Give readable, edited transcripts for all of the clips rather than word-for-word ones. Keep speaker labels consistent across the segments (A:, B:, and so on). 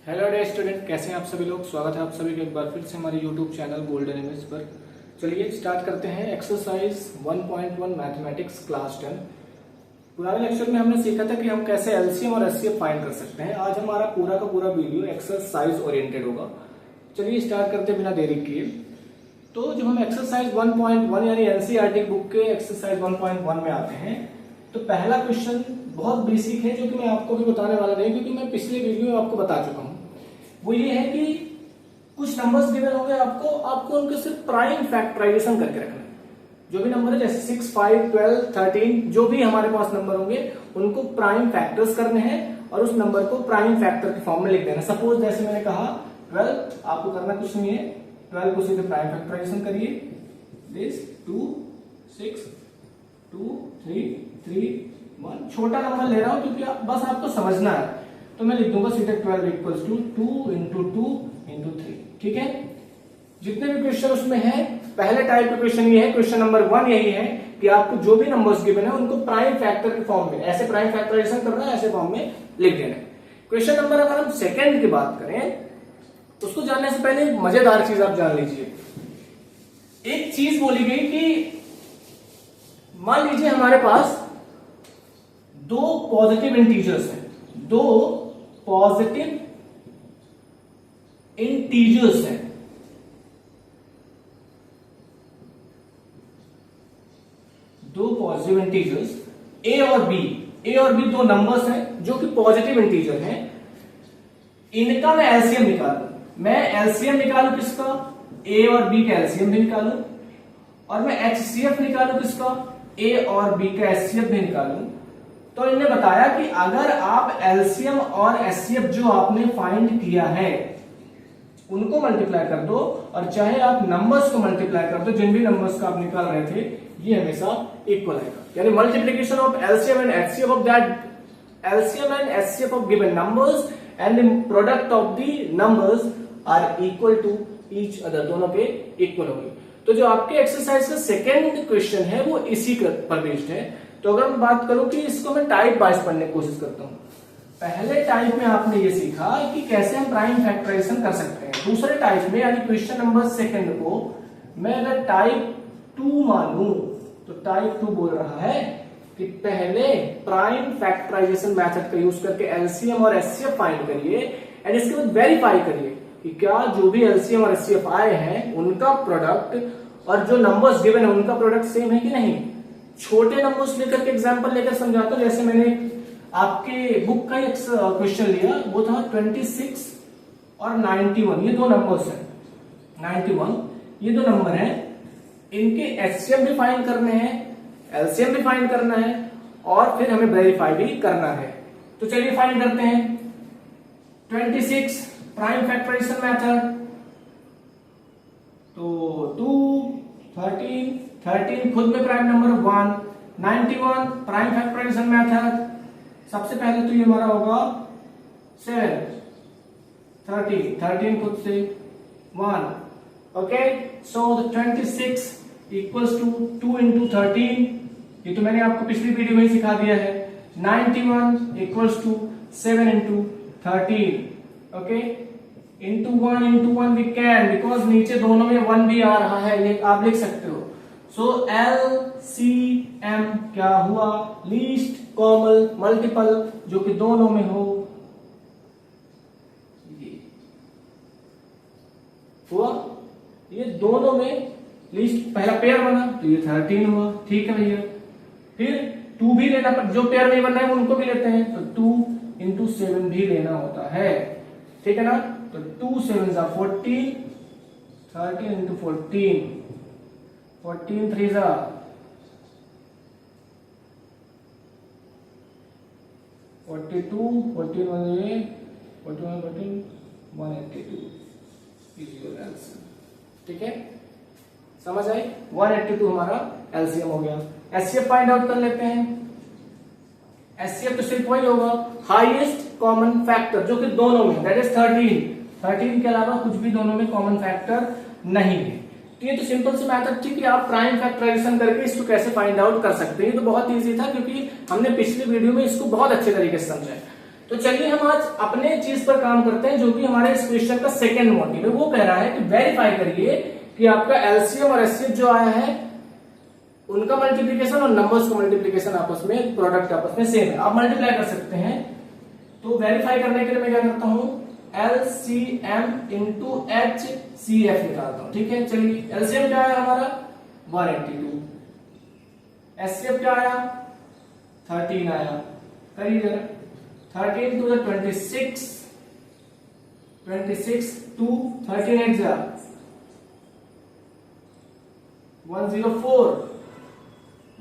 A: Hello day student, कैसे हैं आप सभी लोग। स्वागत है आप सभी का एक बार फिर से हमारे यूट्यूब चैनल गोल्डन इमेज पर। चलिए स्टार्ट करते हैं एक्सरसाइज 1.1 मैथमेटिक्स क्लास 10। पुराने लेक्चर में हमने सीखा था कि हम कैसे एलसीएम और एचसीएफ फाइंड कर सकते हैं। आज हमारा पूरा का पूरा वीडियो एक्सरसाइज ओरिएंटेड होगा। चलिए स्टार्ट करते हैं बिना देरी किए। तो जब हम एक्सरसाइज 1.1 यानी एनसीईआरटी बुक के एक्सरसाइज 1.1 में आते हैं तो पहला क्वेश्चन बहुत बेसिक है, जो कि मैं आपको भी बताने वाला नहीं क्योंकि मैं पिछले वीडियो में आपको बता चुका हूं। वो ये है कि कुछ नंबर्स गिवन होंगे, आपको उनके सिर्फ प्राइम फैक्टराइजेशन करके रखना है। जो भी नंबर है जैसे 6, 5, 12, 13 जो भी हमारे पास नंबर होंगे उनको प्राइम फैक्टर्स करने हैं और उस नंबर को प्राइम फैक्टर के फॉर्म में लिख देना। सपोज जैसे मैंने कहा 12, आपको करना कुछ नहीं है, 12 को सीधे प्राइम फैक्टराइजेशन करिए। दिस 2, 6, 2, 3, 3, 1। छोटा नंबर ले रहा हूं क्योंकि बस आपको समझना है, तो मैं लिख दूंगा सीधे 12 इक्वल्स टू 2 इंटू 2 इंटू 3। ठीक है, जितने भी क्वेश्चन उसमें है, पहले टाइप का क्वेश्चन ये है, क्वेश्चन नंबर 1 यही है कि आपको जो भी नंबर्स गिवन है उनको प्राइम फैक्टर के फॉर्म में, ऐसे प्राइम फैक्टराइजेशन करना है, ऐसे फॉर्म में लिख देना है। क्वेश्चन नंबर अगर हम सेकंड की बात करें, उसको जानने से पहले एक मजेदार चीज आप जान लीजिए। एक चीज बोली गई कि मान लीजिए हमारे पास दो पॉजिटिव इंटीजर्स हैं, दो पॉजिटिव इंटीजर्स हैं। दो पॉजिटिव इंटीजर्स ए और बी दो नंबर्स हैं जो कि पॉजिटिव इंटीजर हैं। इनका मैं एलसीएम निकालूं। मैं एलसीएम निकालूं किसका? ए और बी का एलसीएम भी निकालूं, और मैं एचसीएफ निकालूं किसका? ए और बी का एचसीएफ भी निकालूं। तो इन्होंने बताया कि अगर आप एलसीएम और एचसीएफ जो आपने फाइंड किया है उनको मल्टीप्लाई कर दो, और चाहे आप नंबर्स को मल्टीप्लाई कर दो, जिन भी नंबर्स का आप निकाल रहे थे, ये हमेशा इक्वल आएगा। यानी multiplication of LCM and HCF of that LCM and HCF of given numbers and the product of the numbers are equal to each other, दोनों के इक्वल होंगे। तो जो आपके एक्सरसाइज का सेकेंड क्वेश्चन है वो इसी पर बेस्ड है। तो अगर मैं बात करूं कि इसको मैं टाइप वाइज पढ़ने की कोशिश करता हूं। पहले टाइप में आपने ये सीखा कि कैसे हम प्राइम फैक्टराइजेशन कर सकते हैं। दूसरे टाइप में यानी क्वेश्चन नंबर सेकंड को मैं अगर टाइप 2 मानूं तो टाइप 2 बोल रहा है कि पहले प्राइम फैक्टराइजेशन मेथड का यूज करके एलसीएम और एचसीएफ फाइंड करिए एंड इसके बाद वेरीफाई करिए कि क्या जो भी एलसीएम और एचसीएफ आए हैं उनका प्रोडक्ट और जो नंबर्स गिवन है उनका प्रोडक्ट सेम है कि नहीं। छोटे नंबर्स लेकर के एग्जांपल लेकर समझाता हूं। जैसे मैंने आपके बुक का एक क्वेश्चन लिया, वो था 26 और 91, ये दो नंबर्स हैं। 91 ये दो नंबर हैं, इनके एचसीएम भी फाइंड करने हैं, एलसीएम भी फाइंड करना है, और फिर हमें वेरीफाई भी करना है। तो चलिए फाइंड करते हैं। 26 प्राइम फैक्टराइजेशन मेथड, तो 2, 13 खुद में prime number 1, 91 prime factorization method. सबसे पहले तो ये हमारा होगा 7, 13 खुद से 1। Okay, so 26 equals to 2 into 13, ये तो मैंने आपको पिछली वीडियो में ही सिखा दिया है। 91 equals to 7 into 13। Okay, into 1 we can, because नीचे दोनों में 1 भी आ रहा है, ये आप लिख सकते हो। सो एलसीएम क्या हुआ? लीस्ट कॉमन मल्टीपल, जो कि दोनों में हो। ये हुआ, ये दोनों में लीस्ट पहला पेयर बना तो ये 13 हुआ। ठीक है भैया, फिर 2 भी लेना, पर जो पेयर नहीं बनना है उनको भी लेते हैं, तो 2 इंटू 7 भी लेना होता है। ठीक है ना, तो 2 7 जा 14, 13 इंटू 14, 14 3 जा 42, 14 1 41 14 182 इज योर आंसर। ठीक है, समझ आई? 182 हमारा एलसीएम हो गया। एचसीएफ फाइंड आउट कर लेते हैं। एचसीएफ तो सिर्फ वही होगा, हाईएस्ट कॉमन फैक्टर, जो कि दोनों में, दैट इज 13 के अलावा कुछ भी दोनों में कॉमन फैक्टर नहीं है। तो ये तो सिंपल सी मैथड थी कि आप प्राइम फैक्टराइजेशन करके इसको कैसे फाइंड आउट कर सकते हैं। ये तो बहुत इजी था क्योंकि हमने पिछली वीडियो में इसको बहुत अच्छे तरीके से समझा है। तो चलिए हम आज अपने चीज पर काम करते हैं, जो कि हमारे इस क्वेश्चन का सेकंड मोटिव है। वो कह रहा है कि वेरीफाई करिए कि आपका एलसीएम और एचसीएफ जो आया है उनका मल्टीप्लीकेशन और नंबर्स का मल्टीप्लीकेशन आपस में, प्रोडक्ट आपस में सेम है, आप मल्टीप्लाई कर सकते हैं। तो वेरीफाई करने के लिए मैं क्या करता हूं, एलसीएम इंटू एचसीएफ निकालता हूं। ठीक है, चलिए एलसीएम क्या आया हमारा 182, एचसीएफ क्या आया 13 आया। करिए जरा, 13 to the 26, 26 to 13 8 जा 104,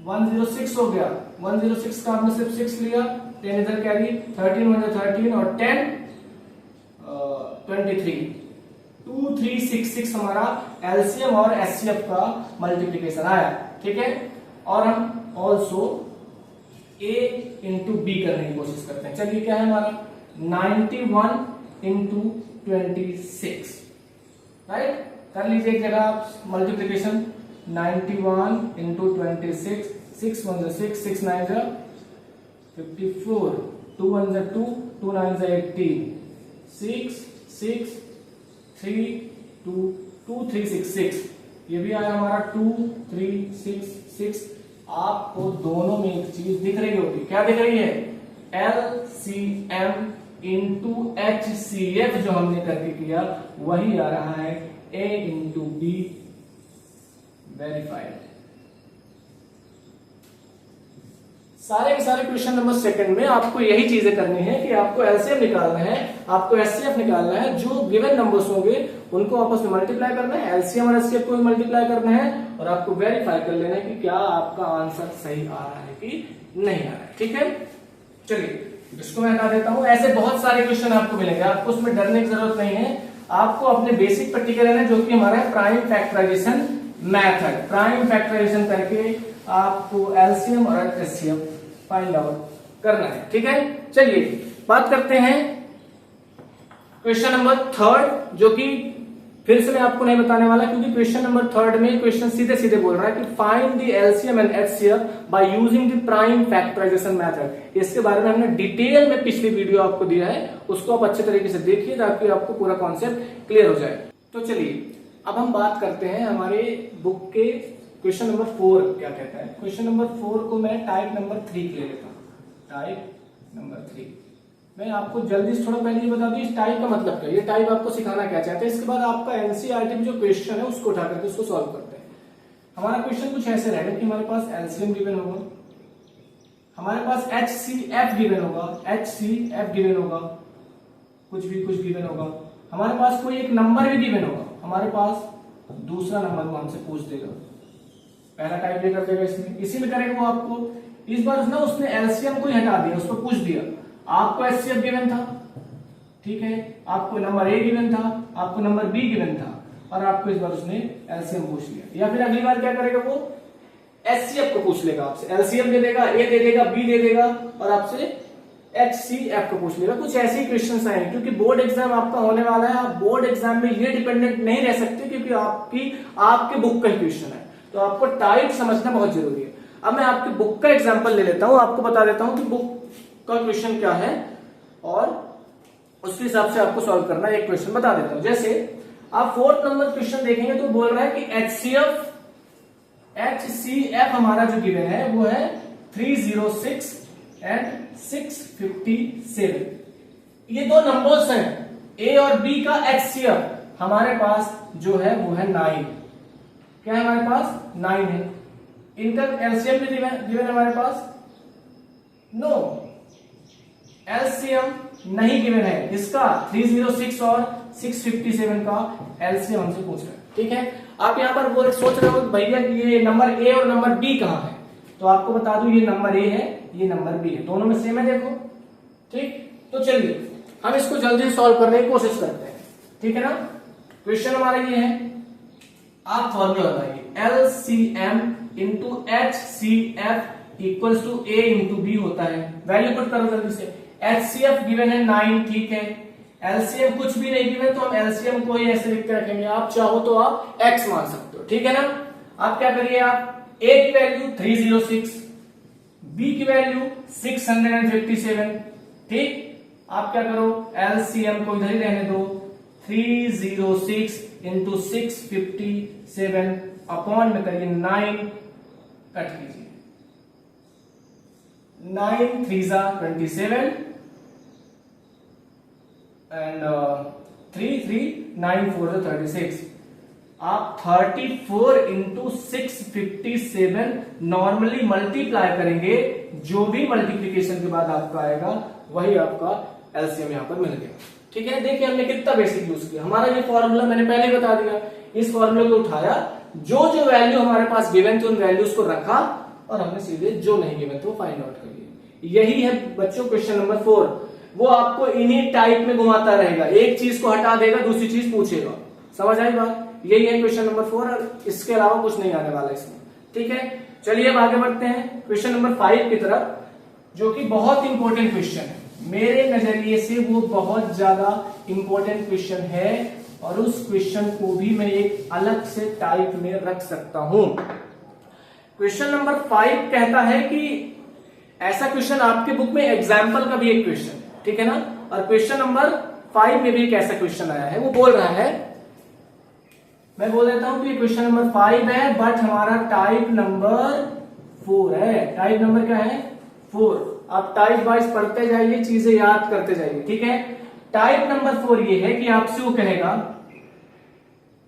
A: 106 हो गया। 106 का आपने सिर्फ 6 लिया, 10 इधर कैरी, 13 1 13 और 10 23, 2366 हमारा एलसीएम और एचसीएफ का मल्टीप्लीकेशन आया। ठीक है, और हम ऑल्सो ए इंटू बी करने की कोशिश करते हैं। चलिए क्या है हमारा 91 इंटू 26, राइट। कर लीजिए एक जगह आप मल्टीप्लीकेशन, 91 इंटू 26, 6 1 6, 6 9 54, 2 1 2, 2 9 18, 6 6 3 2 2 3 6 6, ये भी आया हमारा 2 3 6 6। आपको दोनों में एक चीज दिख रही होगी, क्या दिख रही है, एलसीएम इंटू एचसीएफ जो हमने करके किया वही आ रहा है, ए इंटू बी वेरीफाइड। सारे के सारे क्वेश्चन नंबर सेकंड में आपको यही चीजें करनी है कि आपको एलसीएम निकालना है, आपको एचसीएफ निकालना है, जो गिवन नंबर्स होंगे उनको आपस में मल्टीप्लाई करना है, एलसीएम और एचसीएफ को भी मल्टीप्लाई करना है, और आपको वेरीफाई कर लेना है कि क्या आपका आंसर सही आ रहा है कि नहीं आ रहा है। ठीक है, चलिए इसको मैं हटा देता हूं। ऐसे बहुत सारे क्वेश्चन आपको मिलेंगे, आपको उसमें डरने की जरूरत नहीं है। आपको अपने बेसिक पर टिके रहना है, जो कि हमारा है prime factorization method. Prime factorization करके आपको एलसीएम और एचसीएफ फाइंड आउट करना है। ठीक है, चलिए बात करते हैं क्वेश्चन नंबर थर्ड, जो कि फिर से मैं आपको नहीं बताने वाला, क्योंकि क्वेश्चन नंबर थर्ड में क्वेश्चन सीधे सीधे बोल रहा है कि find the LCM and HCF by using the prime factorization method. इसके बारे में हमने डिटेल में पिछली वीडियो आपको दिया है, उसको आप अच्छे तरीके से देखिए ताकि आपको पूरा कॉन्सेप्ट क्लियर हो जाए। तो चलिए अब हम बात करते हैं हमारे बुक के क्वेश्चन नंबर 4 क्या कहता है। क्वेश्चन नंबर 4 को मैं टाइप नंबर 3 ले लेता हूं, टाइप नंबर 3। मैं आपको जल्दी से थोड़ा पहले ये बता दूं इस टाइप का मतलब क्या है, ये टाइप आपको सिखाना क्या चाहते हैं। इसके बाद आपका एनसीईआरटी में जो क्वेश्चन है उसको उठा करके उसको सॉल्व करते हैं। हमारा क्वेश्चन कुछ ऐसे रहेगा कि हमारे पास एलसीएम गिवन होगा, हमारे पास एचसीएफ गिवन होगा, एचसीएफ गिवन होगा, कुछ गिवन होगा, हमारे पास कोई एक नंबर भी गिवन होगा, हमारे पास दूसरा नंबर वो हमसे पूछ देगा, पहला टाइप ये कर देगा इसमें, इसी में करेगा वो आपको। इस बार ना उसने एलसीएम को ही हटा दिया, उसको पूछ दिया, आपको एचसीएफ गिवन था, ठीक है, आपको नंबर ए गिवन था, आपको नंबर बी गिवन था, और आपको इस बार उसने एलसीएम पूछ लिया। या फिर अगली बार क्या करेगा वो एचसीएफ को पूछ लेगा आपसे, एलसीएम दे देगा, ए दे देगा, बी दे देगा, और आपसे एचसीएफ को पूछ लेगा। कुछ ऐसे ही क्वेश्चन आए, क्योंकि बोर्ड एग्जाम आपका होने वाला है, आप बोर्ड एग्जाम में ये डिपेंडेंट नहीं रह सकते, क्योंकि आपके बुक का क्वेश्चन है, तो आपको टाइप समझना बहुत जरूरी है। अब मैं आपकी बुक का एग्जांपल ले लेता हूं, आपको बता देता हूं कि बुक का क्वेश्चन क्या है, और उसके हिसाब से आपको सॉल्व करना है। एक क्वेश्चन बता देता हूं, जैसे आप 4th नंबर क्वेश्चन देखेंगे तो बोल रहा है कि एचसीएफ हमारा जो गिवन है वो है 306 एंड 657। ये दो नंबर्स हैं, ए और बी का एचसीएफ हमारे पास जो है वो है 9। क्या है हमारे पास 9 है। इनका एलसीएम भी गिवन हमारे पास, नो एलसीएम नहीं गिवन है। इसका 306 और 657 का एलसीएम हमसे पूछ रहा है, ठीक है। आप यहां पर वो सोच रहे हो भैया ये नंबर ए और नंबर बी कहां है, तो आपको बता दूं ये नंबर ए है, ये नंबर बी है, दोनों में सेम है, देखो, ठीक। तो चलिए हम इसको जल्दी सॉल्व करने की कोशिश करते हैं, ठीक है ना। क्वेश्चन हमारा ये है, आप फॉर्मूला लगाइए, LCM into HCF equals to A into B होता है। वैल्यू पुट करो जल्दी से। एचसीएफ गिवन है 9, ठीक है। एलसीएम कुछ भी नहीं गिवन तो हम एलसीएम को ही ऐसे लिख के रखेंगे, आप चाहो तो आप एक्स मान सकते हो, ठीक है ना। आप क्या करिए, आप ए की वैल्यू 306, बी की वैल्यू 657, ठीक, आप क्या करो, एलसीएम को इधर ही रहने दो, 306 इंटू 657 अपॉन में करिए 9, कट कीजिए, 9 3 27 एंड 3 3 9 4 36। आप 34 इंटू 657 नॉर्मली मल्टीप्लाई करेंगे, जो भी मल्टीप्लीकेशन के बाद आपका आएगा वही आपका एलसीएम यहां पर मिल गया। ठीक है, देखिए हमने कितना बेसिक यूज किया। हमारा ये फॉर्मूला मैंने पहले ही बता दिया, इस फॉर्मूले को उठाया, जो जो वैल्यू हमारे पास गिवन थी उन वैल्यूज को रखा और हमने सीधे जो नहीं गिवन थे वो फाइंड आउट कर लिया। यही है बच्चों क्वेश्चन नंबर 4। वो आपको इन्हीं टाइप में घुमाता रहेगा, एक चीज को हटा देगा दूसरी चीज पूछेगा। समझ आई बात? यही है क्वेश्चन नंबर 4 और इसके अलावा कुछ नहीं आने वाला इसमें। ठीक है, चलिए अब आगे बढ़ते हैं क्वेश्चन नंबर 5 की तरफ, जो कि बहुत इंपॉर्टेंट क्वेश्चन है। मेरे नजरिए से वो बहुत ज्यादा इंपॉर्टेंट क्वेश्चन है और उस क्वेश्चन को भी मैं एक अलग से टाइप में रख सकता हूं। क्वेश्चन नंबर 5 कहता है कि ऐसा क्वेश्चन आपके बुक में एग्जाम्पल का भी एक क्वेश्चन, ठीक है ना, और क्वेश्चन नंबर 5 में भी एक ऐसा क्वेश्चन आया है। वो बोल रहा है, मैं बोल देता हूं कि क्वेश्चन नंबर 5 है बट हमारा टाइप नंबर 4 है। टाइप नंबर क्या है? 4। आप टाइप वाइज पढ़ते जाइए, चीजें याद करते जाइए। ठीक है, टाइप नंबर 4 ये है कि आपसे वो कहेगा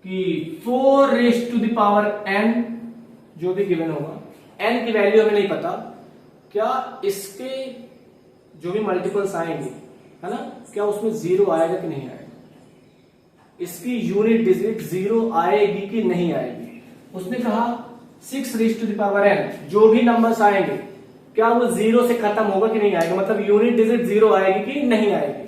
A: कि 4 raise to the power n, जो भी गिवन होगा, n की वैल्यू हमें नहीं पता, क्या इसके जो भी मल्टीपल्स आएंगे, है ना, क्या उसमें 0 आएगा कि नहीं आएगा, इसकी यूनिट डिजिट 0 आएगी कि नहीं आएगी। उसने कहा 6 raise to the power n, जो भी नंबर्स आएंगे क्या वो 0 से खत्म होगा कि नहीं आएगा, मतलब यूनिट डिजिट 0 आएगी कि नहीं आएगी।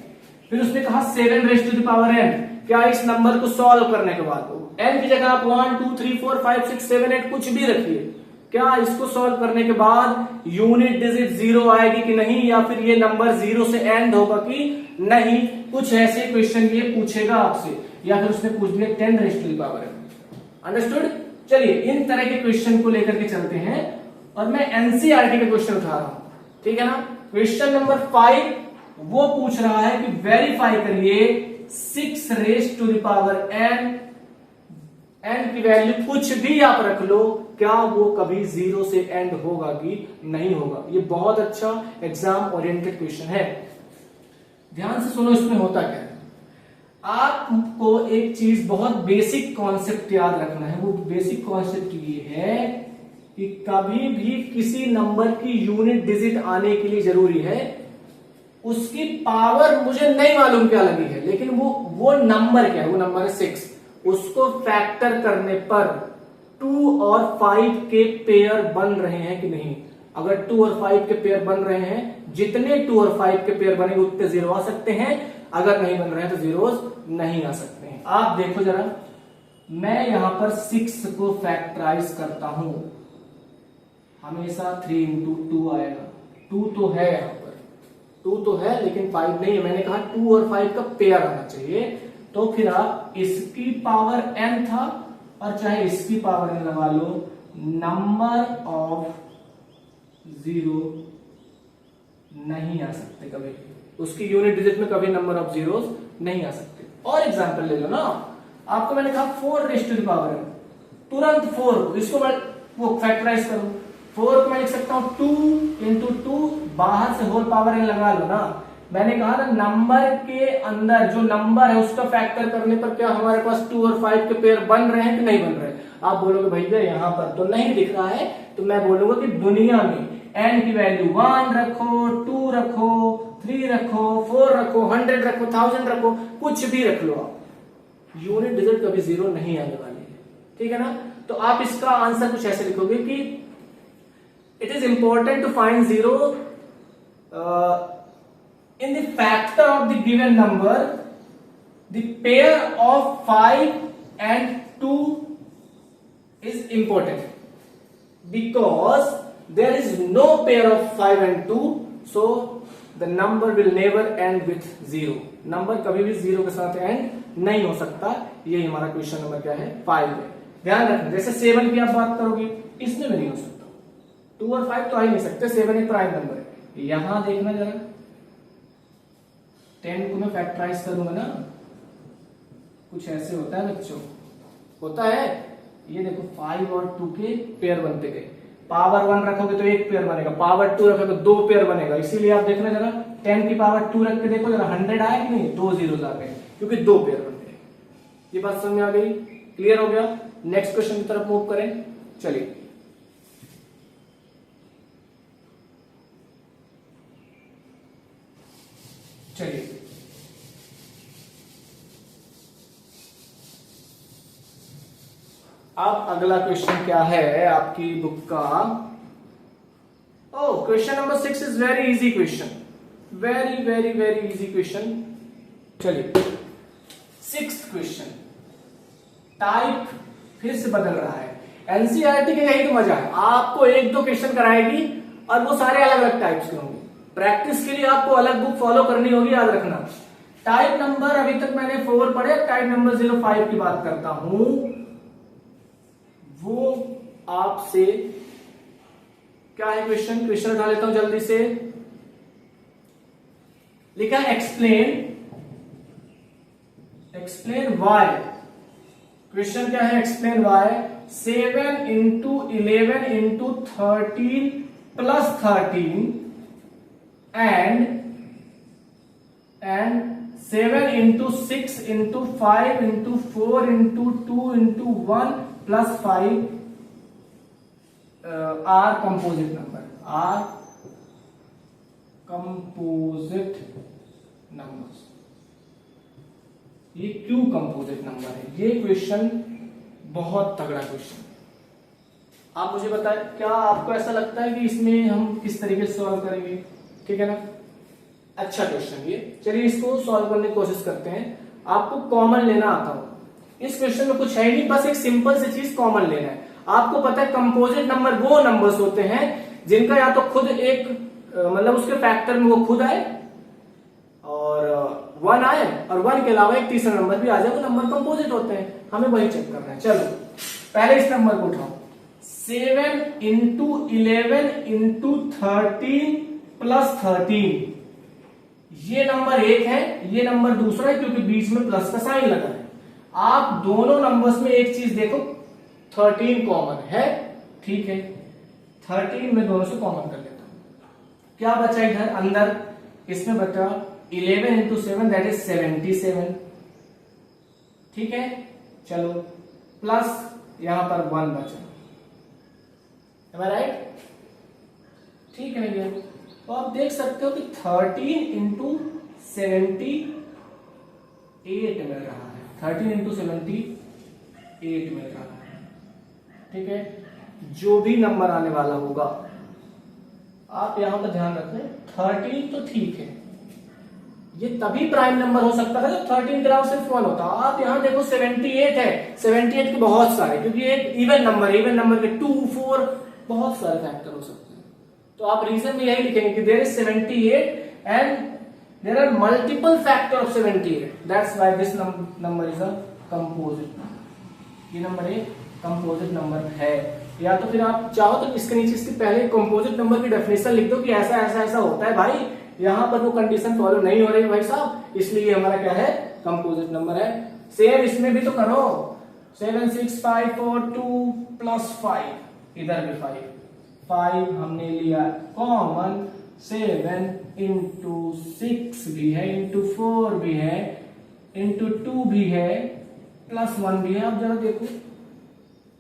A: फिर उसने कहा 7 raise to the power n, क्या इस नंबर को सॉल्व करने के बाद n की जगह आप 1 2 3 4 5 6 7 8 कुछ भी रखिए, क्या इसको सॉल्व करने के बाद यूनिट डिजिट 0 आएगी कि नहीं, या फिर ये नंबर 0 से एंड होगा कि नहीं। कुछ ऐसे क्वेश्चन ये पूछेगा आपसे, या फिर उसने पूछ दिया 10 raise to the power n। Understood? चलिए इन तरह के क्वेश्चन को लेकर के चलते हैं और मैं एनसीईआरटी के क्वेश्चन उठा रहा हूं। ठीक है ना, क्वेश्चन नंबर 5 वो पूछ रहा है कि वेरीफाई करिए 6 raise to the power n, n की वैल्यू कुछ भी आप रख लो, क्या वो कभी 0 से एंड होगा कि नहीं होगा। ये बहुत अच्छा एग्जाम ओरिएंटेड क्वेश्चन है। ध्यान से सुनो इसमें होता क्या है। आपको एक चीज बहुत बेसिक कॉन्सेप्ट याद रखना है। वो बेसिक कॉन्सेप्ट ये है कि कभी भी किसी नंबर की यूनिट डिजिट आने के लिए जरूरी है उसकी पावर, मुझे नहीं मालूम क्या लगी है, लेकिन वो नंबर क्या है, वो नंबर है 6, उसको फैक्टर करने पर 2 और 5 के पेयर बन रहे हैं कि नहीं। अगर 2 और 5 के पेयर बन रहे हैं, जितने 2 और 5 के पेयर बनेंगे उतने 0 आ सकते हैं, अगर नहीं बन रहे हैं तो जीरोस नहीं आ सकते हैं। आप देखो जरा, मैं यहां पर 6 को फैक्टराइज करता हूं, हमेशा 3 इंटू 2 आएगा। 2 तो है यहां पर, 2 तो है लेकिन 5 नहीं है। मैंने कहा 2 और 5 का पेयर आना चाहिए, तो फिर आप इसकी पावर n था और चाहे इसकी पावर n लगा लो, नंबर ऑफ 0 नहीं आ सकते कभी, उसकी यूनिट डिजिट में कभी नंबर ऑफ जीरोस नहीं आ सकते। और एग्जांपल ले लो ना, आपको मैंने कहा 4 raise to the power n, तुरंत 4 इसको मैं वो फैक्टराइज करूं, 4 को मैं लिख सकता हूं 2 इंटू 2, बाहर से होल पावर n लगा लो ना। मैंने कहा ना नंबर के अंदर जो नंबर है उसका फैक्टर करने पर क्या हमारे पास 2 और 5 के पेयर बन रहे हैं कि नहीं बन रहे हैं। आप बोलोगे भैया यहां पर तो नहीं दिख रहा है, तो मैं बोलूंगा कि दुनिया में n की वैल्यू 1 रखो, 2 रखो, 3 रखो, 4 रखो, 100 रखो, 1000 रखो, कुछ भी रख लो आप, यूनिट डिजिट कभी 0 नहीं आने वाली है। ठीक है ना, तो आप इसका आंसर कुछ ऐसे लिखोगे कि it is important to find 0 in the factor of the given number, the pair of 5 and 2 is important because there is no pair of 5 and 2, so the number will never end with 0. Number कभी भी 0 के साथ and नहीं हो सकता। ये हमारा question number क्या है, 5 है। ध्यान रखना, जैसे 7 की आप बात करोगे, इसमें भी नहीं हो सकता, 2 और 5 तो आ ही नहीं सकते, 7 एक प्राइम नंबर है। यहां देखना जरा, 10 को मैं फैक्टराइज करूंगा ना, कुछ ऐसे होता है बच्चों, होता है। ये देखो 5 और 2 के पेयर बनते गए, पावर 1 रखोगे तो एक पेयर बनेगा, पावर 2 रखोगे तो 2 पेयर बनेगा। इसीलिए आप देखना जरा 10 की पावर 2 रख के देखो जरा 100 आया कि नहीं, 2 जीरो आ गए क्योंकि 2 पेयर बन गए। ये बात समझ में आ गई, क्लियर हो गया। नेक्स्ट क्वेश्चन की तरफ मूव करें, चलिए। चलिए अब अगला क्वेश्चन क्या है आपकी बुक का। Oh, question number 6 is very easy question, very very very easy question. चलिए 6th क्वेश्चन, टाइप फिर से बदल रहा है। एनसीईआरटी के यही तो मजा है, आपको 1-2 क्वेश्चन कराएगी और वो सारे अलग अलग टाइप्स के होंगे। प्रैक्टिस के लिए आपको अलग बुक फॉलो करनी होगी, याद रखना। टाइप नंबर अभी तक मैंने 4 पढ़े, टाइप नंबर 05 की बात करता हूं। वो आपसे क्या है क्वेश्चन, क्वेश्चन उठा लेता हूं जल्दी से। लिखा एक्सप्लेन वाई। क्वेश्चन क्या है, explain why 7 into 11 into 13 plus 13 and 7 into 6 into 5 into 4 into 2 into 1 plus 5 are composite number, are composite numbers. ये क्यों कंपोजिट नंबर है? ये क्वेश्चन बहुत तगड़ा क्वेश्चन। आप मुझे बताएं, क्या आपको ऐसा लगता है कि इसमें हम किस तरीके से सॉल्व करेंगे? ठीक है ना, अच्छा क्वेश्चन ये। चलिए इसको सॉल्व करने की कोशिश करते हैं। आपको कॉमन लेना आता हो, इस क्वेश्चन में कुछ है ही नहीं, बस एक सिंपल सी चीज कॉमन लेना है। आपको पता है कंपोजिट नंबर वो नंबर्स होते हैं जिनका या तो खुद एक मतलब उसके फैक्टर में वो खुद आए और 1 आए और 1 के अलावा एक तीसरा नंबर भी आ जाए, वो नंबर कंपोजिट होते हैं। हमें वही चेक करना है। चलो पहले इस नंबर को उठाओ, 7 इंटू 11 इंटू 13 प्लस 13। ये नंबर 1 है, ये नंबर दूसरा है क्योंकि बीच में प्लस का साइन लगा है। आप दोनों नंबर्स में एक चीज देखो, 13 कॉमन है, ठीक है। 13 में दोनों से कॉमन कर लेता हूं। क्या बचा इधर अंदर, इसमें बचा 11 इंटू 7 दैट इज 77, ठीक है। चलो प्लस यहां पर 1 बचा, राइट, ठीक है भैया। तो आप देख सकते हो कि 13 इंटू 78 मिल रहा है, 13 इंटू 78 मिल रहा है, ठीक है। जो भी नंबर आने वाला होगा आप यहां पर ध्यान रखें, 13 तो ठीक है, ये तभी प्राइम नंबर हो सकता है जब 13 के अलावा सिर्फ 1 होता। आप यहां देखो 78 है, 78 के बहुत सारे, क्योंकि एक इवन नंबर के 2, 4 बहुत सारे फैक्टर हो सकते हैं। तो आप रीजन में यही लिखेंगे कि there is 78 and there are multiple factor of 78, that's why this number is a composite number. ये नंबर एक कंपोजिट नंबर है। या तो फिर आप चाहो तो इसके नीचे इसके पहले कंपोजिट नंबर की डेफिनेशन लिख दो कि ऐसा ऐसा ऐसा होता है भाई, यहां पर वो कंडीशन फॉलो नहीं हो रही भाई साहब, इसलिए हमारा क्या है, कंपोजिट नंबर है। सेम इसमें भी तो करो, 7 6 5 4 2 प्लस 5, इधर भी 5 हमने लिया कॉमन, 7 इंटू 6 भी है, इंटू 4 भी है, इंटू 2 भी है, प्लस 1 भी है। अब जरा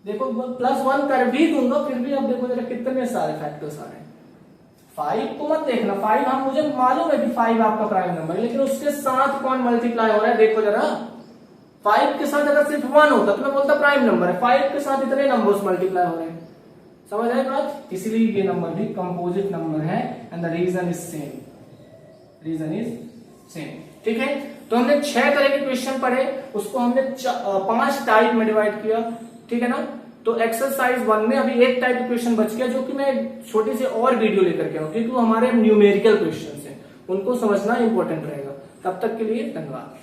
A: देखो प्लस 1 कर भी दूंगा, फिर भी अब देखो जरा कितने सारे फैक्टर्स आ रहे हैं। 5 को मत देखना, 5 हम मुझे मालूम है कि 5 आपका प्राइम नंबर है, लेकिन उसके साथ कौन मल्टीप्लाई हो रहा है देखो जरा। 5 के साथ अगर सिर्फ 1 होता तो मैं बोलता प्राइम नंबर है, 5 के साथ इतने नंबर्स मल्टीप्लाई हो रहे हैं, समझ आए बात। इसलिए ये नंबर भी कंपोजिट नंबर है and the reason is same, ठीक है। तो हमने 6 तरह के क्वेश्चन पढ़े, उसको हमने 5 टाइप में डिवाइड किया, ठीक है ना। तो एक्सरसाइज 1 में अभी एक टाइप क्वेश्चन बच गया, जो कि मैं छोटी सी और वीडियो लेकर के आऊं, क्योंकि वो हमारे न्यूमेरिकल क्वेश्चन हैं, उनको समझना इंपॉर्टेंट रहेगा। तब तक के लिए धन्यवाद।